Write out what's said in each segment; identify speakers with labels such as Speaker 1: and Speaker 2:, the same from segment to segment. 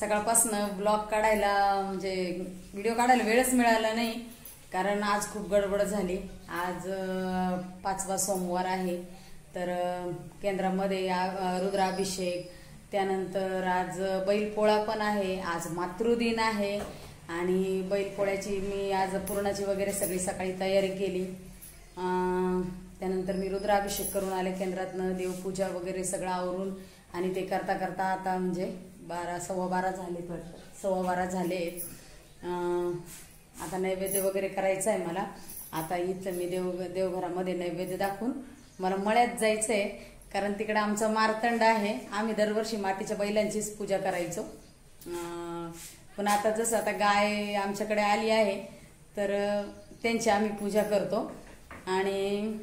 Speaker 1: सकाळपासून ब्लॉग काढायला म्हणजे व्हिडिओ काढायला वेळच मिळाला नाही, कारण आज खूप गडबड झाली। आज 5वा सोमवार आहे, तर केंद्रामध्ये रुद्राभिषेक, त्यानंतर आज बैलपोळा पण आहे, आज मातृदिन आहे आणि बैलपोळ्याची मी आज पुरणाची वगैरे सगळी सकाळी तयारी केली। त्यानंतर मी रुद्राभिषेक करून आले केंद्रातनं, देवपूजा वगैरे सगळं आवरून, आणि ते करता करता आता म्हणजे 12 झाले, 12:15 झाले। आता नैवेद्य वगैरे करायचं आहे मला। आता इथं मी देवघरामध्ये नैवेद्य दाखवून मला मळ्यात जायचंय, कारण तिकडे आमचं मार्तंड आहे। आम्ही दरवर्षी मातीच्या बैलांचीच पूजा करायचो, पण आता जसं आता गाय आमच्याकडे आली आहे तर त्यांची आम्ही पूजा करतो आणि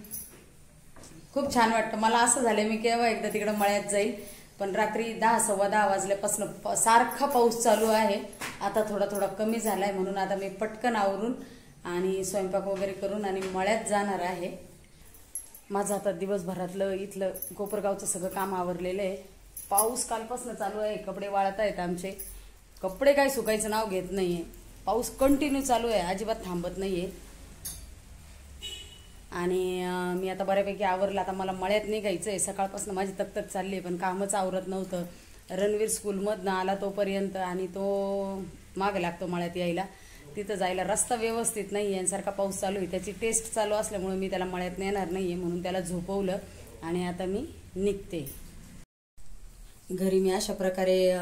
Speaker 1: खूप छान वाटतं मला। असं झालं मी केव्हा एकदा तिकडे मळ्यात जाईल, पण रात्री 10, 10:15 वाजल्यापासून सारखा पाऊस चालू आहे। आता थोडा थोडा कमी झालाय, म्हणून आता मी पटकन आवरून आणि स्वयंपाक वगैरे करून आणि मळ्यात जाणार आहे। माझं आता दिवसभरातलं इथलं कोपरगावचं सगळं काम आवरलेलं आहे। पाऊस कालपासून चालू आहे, कपडे वाळत आहेत आमचे, कपडे काय सुकायचं नाव घेत नाहीये, पाऊस कंटिन्यू चालू आहे, अजिबात थांबत नाहीये। आणि मी आता बऱ्यापैकी आवरलं, आता मला मळ्यात निघायचंय। सकाळपासून माझी तकतक चालली पण कामच आवरत नव्हतं। रणवीर स्कूलमधनं आला तोपर्यंत, आणि तो मागे लागतो मळ्यात यायला, तिथं जायला रस्ता व्यवस्थित नाहीये आणि सारखा पाऊस चालू आहे। त्याची टेस्ट चालू असल्यामुळे मी त्याला मळ्यात नेणार नाहीये, म्हणून त्याला झोपवलं आणि आता मी निघते घरी। मी अशा प्रकारे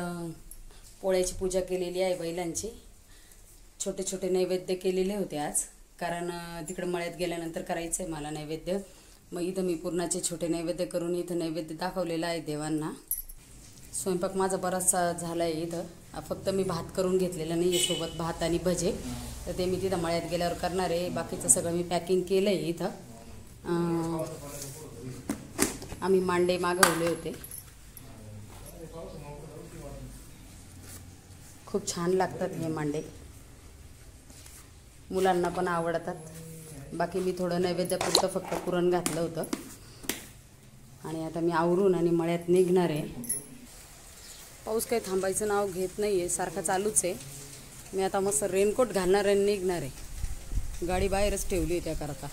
Speaker 1: पोळ्याची पूजा केलेली आहे बैलांची। छोटे छोटे नैवेद्य केलेले होते आज, कारण तिकडे मळ्यात गेल्यानंतर करायचंय मला नैवेद्य। मग इथं मी पुरणाचे छोटे नैवेद्य करून इथं नैवेद्य दाखवलेला आहे देवांना। स्वयंपाक माझा बराचसा झाला आहे इथं, फक्त मी भात करून घेतलेला नाही आहे, सोबत भात आणि भजे, तर ते मी तिथं मळ्यात गेल्यावर करणार आहे। बाकीचं सगळं मी पॅकिंग केलं आहे इथं। आम्ही मांडे मागवले होते, खूप छान लागतात हे मांडे, मुलांना पण आवडतात। बाकी मी थोडं नैवेद्यापुरतं फक्त पुरण घातलं होतं, आणि आता मी आवरून आणि मळ्यात निघणार आहे। पाऊस काही थांबायचं नाव घेत नाही आहे, सारखा चालूच आहे। मी आता मस्त रेनकोट घालणार आणि निघणार आहे, गाडी बाहेरच ठेवली आहे त्याकरता।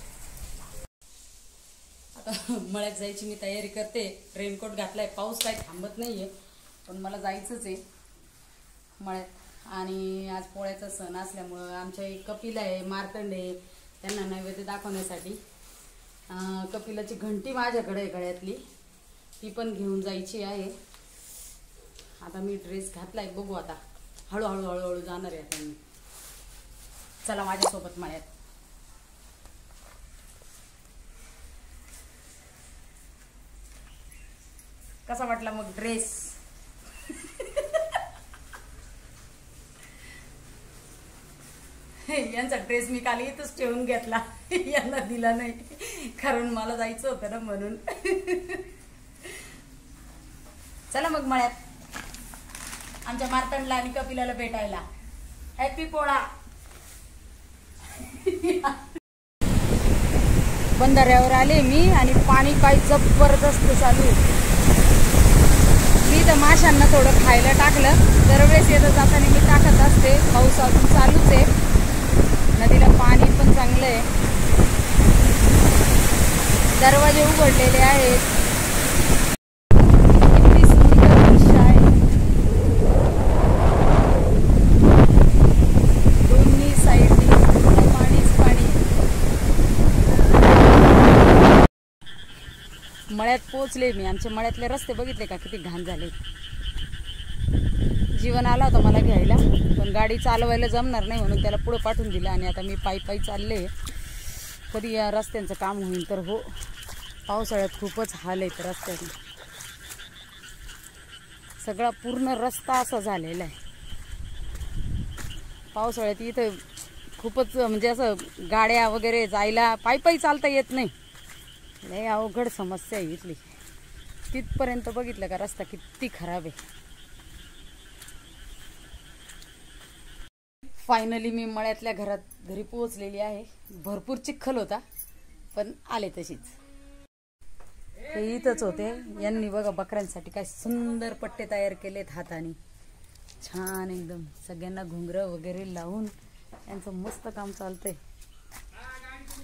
Speaker 1: आता मळ्यात जायची मी तयारी करते, रेनकोट घातलाय, पाऊस काही थांबत नाही आहे, पण मला जायचंच आहे मळ्यात। आणि आज पोळ्याचा सण असल्यामुळं आमच्या एक कपिल आहे, मार्तंड आहे, त्यांना नैवेद्य दाखवण्यासाठी कपिलाची घंटी माझ्याकडे आहे गळ्यातली, ती पण घेऊन जायची आहे। आता मी ड्रेस घातलाय, बघू आता हळूहळू हळूहळू जाणार आहे आता मी। चला माझ्यासोबत मळ्यात। कसा वाटला मग ड्रेस? यांचा ड्रेस मी काल इथंच ठेवून घेतला, यांना दिला नाही, कारण मला जायचं होतं ना म्हणून। चला मग मळ्यात आमच्या मार्तंडला आणि कपिलाला भेटायला। हॅपी पोळा। बंधाऱ्यावर आले मी, आणि पाणी काही जबरदस्त चालू आहे। मी तर माशांना थोडं खायला टाकलं, दरवेळेस येत जाताना मी टाकत असते, पाऊस अजून चालूच आहे, नदीला पाणी पण चांगलं आहे, दरवाजे उघडलेले आहेत, किती सुंदर दृश्य आहे, दोन्ही साईडनी पाणीच पाणी। मळ्यात पोहोचले मी, आमच्या मळ्यातले रस्ते बघितले का, किती घाण झाले। जीवन आला होता मला घ्यायला, पण गाडी चालवायला जमणार नाही म्हणून त्याला पुढे पाठवून दिलं, आणि आता मी पायी चालले। कधी या रस्त्यांचं काम होईल तर हो, पावसाळ्यात खूपच हाल आहेत रस्त्याने, सगळा पूर्ण रस्ता असा झालेला आहे। पावसाळ्यात इथं खूपच म्हणजे असं गाड्या वगैरे जायला पायी चालता येत नाही, लय अवघड समस्या आहे इथली। तिथपर्यंत बघितलं का रस्ता किती खराब आहे। फायनली मी मळ्यातल्या घरी पोहोचलेली आहे। भरपूर चिखल होता, पण आले तशीच। हे इथंच होते, यांनी बघा बकऱ्यांसाठी काय सुंदर पट्टे तयार केलेत हाताने, छान एकदम सगळ्यांना घुंगरं वगैरे लावून यांचं मस्त काम चालतंय.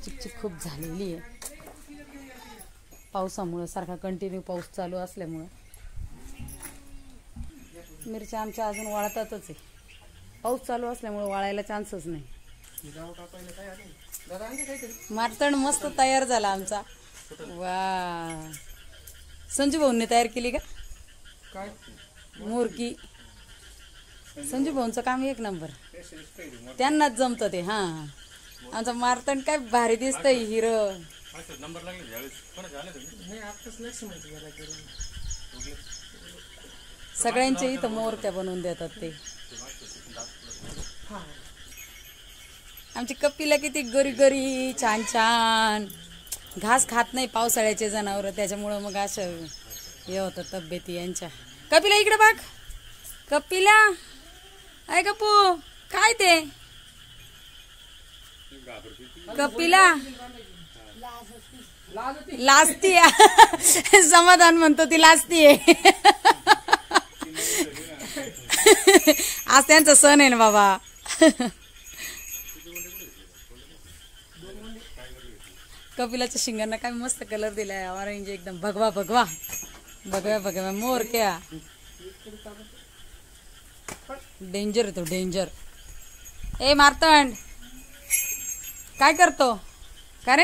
Speaker 1: चिकचिक खूप झालेली आहे पावसामुळं, सारखा कंटिन्यू पाऊस चालू असल्यामुळं. मिरच्या आमच्या अजून वाळतातच आहे, पाऊस चालू असल्यामुळं वाळायला चान्सच नाही. मारतण मस्त तयार झाला आमचा. वा, संजू भाऊंनी तयार केली का काय मोरकी? संजू भाऊंचं काम एक नंबर, त्यांनाच जमतं ते. हा, आमचा मारतण काय भारी दिसतंय, हिरो. सगळ्यांचे इथं मोरक्या बनवून देतात ते. आमची कपिला किती गोरी गोरी छान छान, घास खात नाही पावसाळ्याचे जनावर, त्याच्यामुळं मग असं हे होतं तब्येती यांच्या. कपिला इकडे बघ, कपिला ऐ गपू, काय ते कपिला लाजती. समाधान म्हणतो ती लाजतीये. आज त्यांचा सण आहे ना बाबा. कपिलाच्या शिंगांना काय मस्त कलर दिलाय, ऑरेंज एकदम भगवा भगवा भगव्या भगव्या मोरक्या. डेंजर तो डेंजर. ए मार्तंड काय करतो का रे?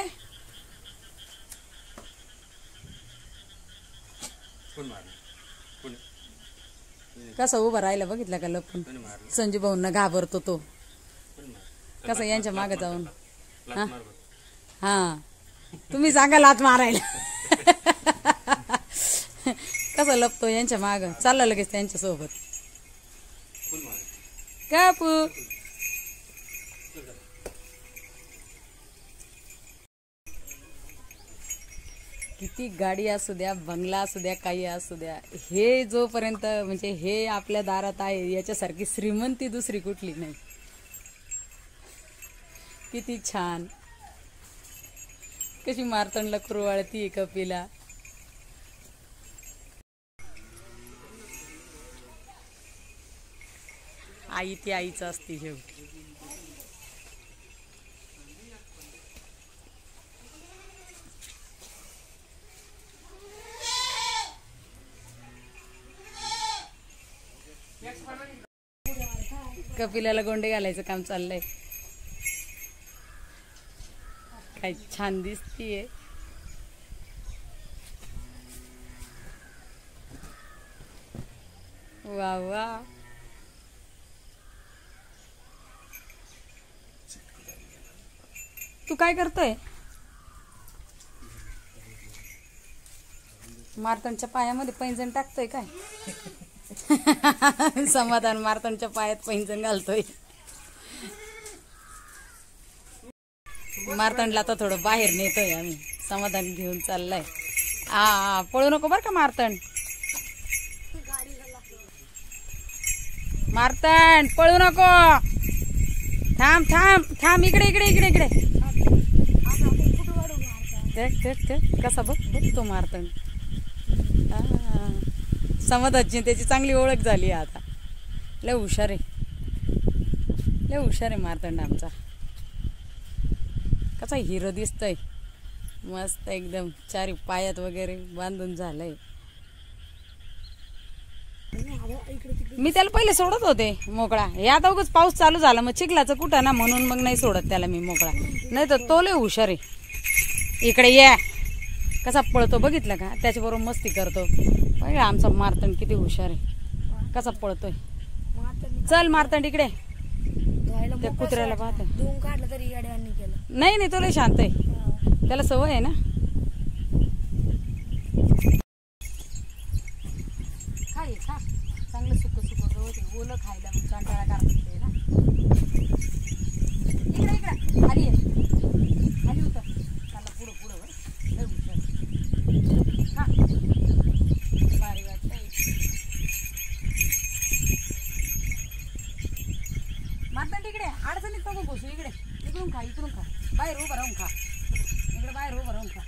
Speaker 1: कसं उभं राहिलं बघितलं का लपून? संजू भाऊंना घाबरतो तो, कसं यांच्या मागे जाऊन. हा हा, तुम्ही सांगा लात मारायला. कसं लपतो यांच्या माग, चालला लगेच त्यांच्या सोबत. कापू किती गाडी असू द्या, बंगला असू द्या, काही असू द्या, हे जोपर्यंत म्हणजे हे आपल्या दारात आहे याच्यासारखी श्रीमंती दुसरी कुठली नाही. किती छान, कशी मारतंडला कुरवाळती कपिला. आई ती आईच असते शेवटी. कपिलाला गोंडे घालायचं काम चाललंय. काय छान दिसतीये. वा वा, तू काय करतोय? मार्तंडच्या पायामध्ये पैंजण टाकतोय काय? समाधान मार्तंडच्या पायात पैंजण घालतोय. मार्तंडला आता थोडं बाहेर नेतोय आम्ही, समाधान घेऊन चाललाय. पळू नको बर का मार्तंड. मार्तंड पळू नको, थांब थांब थांब, इकडे इकडे इकडे इकडे. कसा बघ तो मार्तंड. समाधानची त्याची चांगली ओळख झाली आता. लय हुशार आहे, लय हुशार आहे मार्तंड आमचा. कसा हिरो दिसतोय, मस्त एकदम. चारी पायात वगैरे बांधून झालंय. मी त्याला पहिले सोडत होते मोकळा, हे आता उगाच पाऊस चालू झाला मग चिखलाचं कुठं ना, म्हणून मग नाही सोडत त्याला मी मोकळा. नाही तर तो लय हुशार आहे. इकडे ये, कसा पळतो बघितलं का, त्याच्याबरोबर मस्ती करतो. बघ आमचा मार्तंड किती हुशार आहे, कसा पळतोय. चल मार्तंड इकडे, त्या कुत्र्याला पाहत. नाही नाही, तो लय शांत आहे, त्याला सवय आहे ना. खाई खा, चांगलं सुक सुक गवत ओलं खायला मग कंटाळा करते ना. इकडे इकडे खाली आहे, खाली उतर. त्याला पुढं पुढं लय हुशार. खा, भारी वाटतंय. मार्तंड इकडे, अडचणीत नको बसू. इकडे इकडून खा, इकडून खा, बाहेर उभं राहून खा. इकडे बाहेर उभं राहून खा.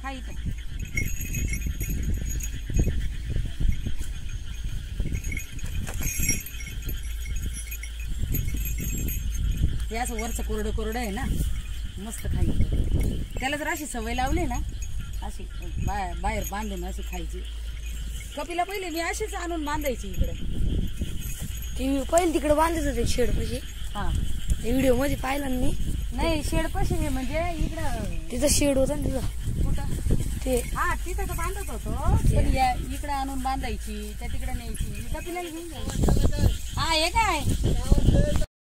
Speaker 1: खा इथं. ते असं वरचं कोरडं कोरडं आहे ना, मस्त खायचं. त्याला जर अशी सवय लावली ना, अशी बाहेर बांधून अशी खायची. कपिला पहिले मी अशीच आणून बांधायची इकडे.
Speaker 2: ती पहिले तिकडे बांधत होते शेड पाशी.
Speaker 1: हा
Speaker 2: व्हिडिओ मध्ये पाहिला मी.
Speaker 1: नाही शेड पाशी म्हणजे इकडं
Speaker 2: तिथं शेड होता ना तिथं.
Speaker 1: कुठं
Speaker 2: ते
Speaker 1: हा तिथं तर बांधत होतो, पण इकडे आणून बांधायची, त्या तिकडे न्यायची. कपिला घेऊन जायची. हा हे काय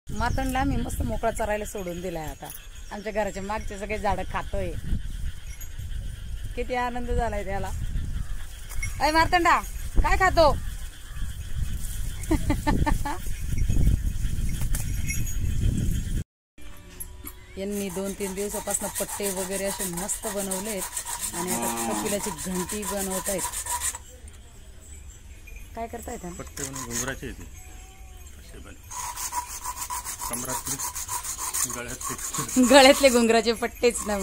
Speaker 1: मातंडला आम्ही मस्त मोकळा चरायला सोडून दिलाय. आता आमच्या घराच्या मागचे सगळे झाडं खातोय. किती आनंद झालाय त्याला. अय मार्तंडा काय खातो? यांनी 2-3 दिवसापासून पट्टे वगैरे असे मस्त बनवलेत आणि आता कपिलाची घंटी बनवत आहेत. काय करतायत?
Speaker 3: पट्टे बनवून घुंगराचे येते असे बन कमरातले
Speaker 1: गळ्यातले घुंगराचे पट्टेच ना.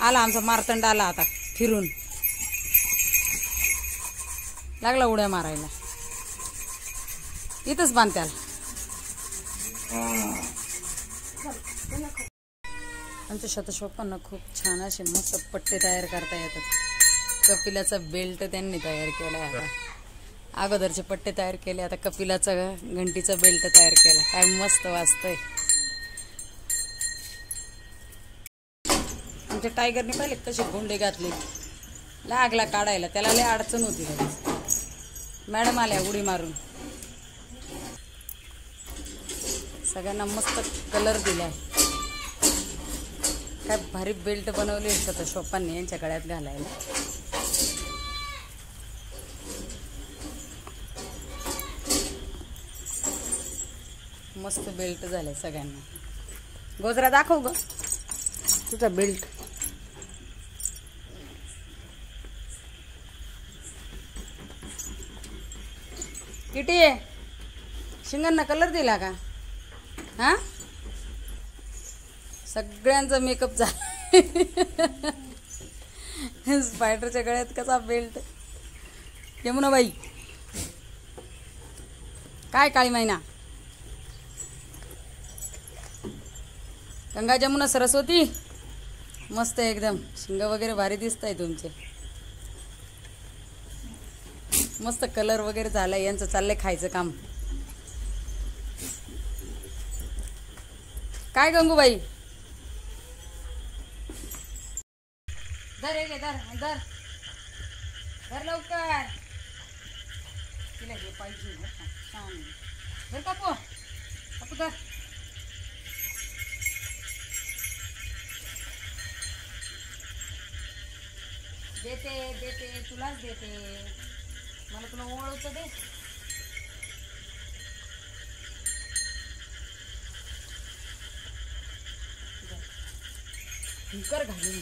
Speaker 1: आला आमचा मार्तंड आला आता फिरून, लागला उड्या मारायला. इथंच बांध त्याला. आमच्या शतशोपांना खूप छान असे मस्त पट्टे तयार करता येतात. कपिलाचा बेल्ट त्यांनी तयार केलाय. आता अगोदरचे पट्टे तयार केले, आता कपिलाचा घंटीचा बेल्ट तयार केला. काय मस्त वाजतंय. आमच्या टायगरने पहिले कसे गोंडे घातले, लागला काढायला. त्याला लय अडचण होती. मॅडम आल्या उडी मारून. सगळ्यांना मस्त कलर दिलाय. काय भारी बेल्ट बनवले तर शोपांनी यांच्या गळ्यात घालायला. मस्त बेल्ट झालाय सगळ्यांना. गोजरा दाखव ग तुझा बेल्ट. किती शिंगांना कलर दिला का? हा सगळ्यांचा मेकअप झाला. स्पायडरच्या गळ्यात कसा बेल्ट. यमुनाबाई काय काळी मैना, गंगा जमुना सरस्वती मस्त एकदम. शिंग वगैरे भारी दिसत आहे तुमचे. मस्त कलर वगैरे झालाय. यांचं चाललंय खायचं काम. काय गंगूबाई धर हे घे, धर धर धर लवकर. तिला हे पाहिजे छान. धर कापू कापू धर. देते देते तुलाच देते. मला तुला ओळखतं दे. कर घालून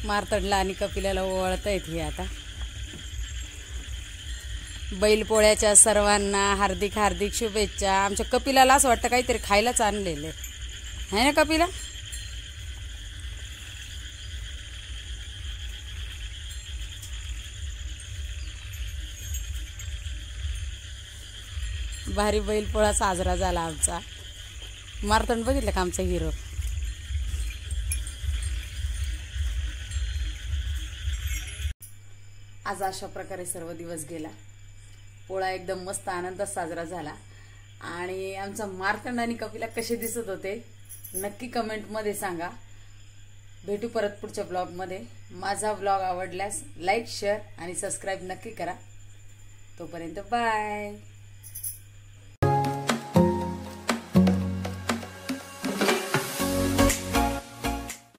Speaker 1: मार्तंडला आणि कपिलाला ओवाळतायत हे. आता बैलपोळ्याच्या सर्वांना हार्दिक हार्दिक शुभेच्छा. आमच्या कपिलाला असं वाटतं काहीतरी खायलाच आणलेलं आहे ना कपिला. भारी बैलपोळा साजरा झाला आमचा. मार्तंड बघितलं का आमचा हिरो. आज अशा प्रकारे सर्व दिवस गेला. पोळा एकदम मस्त आनंदात साजरा झाला. आणि आमचा मार्तंड आणि कपिला कसे दिसत होते नक्की कमेंटमध्ये सांगा. भेटू परत पुढच्या ब्लॉगमध्ये. माझा ब्लॉग आवडल्यास लाईक शेअर आणि सबस्क्राईब नक्की करा. तोपर्यंत बाय.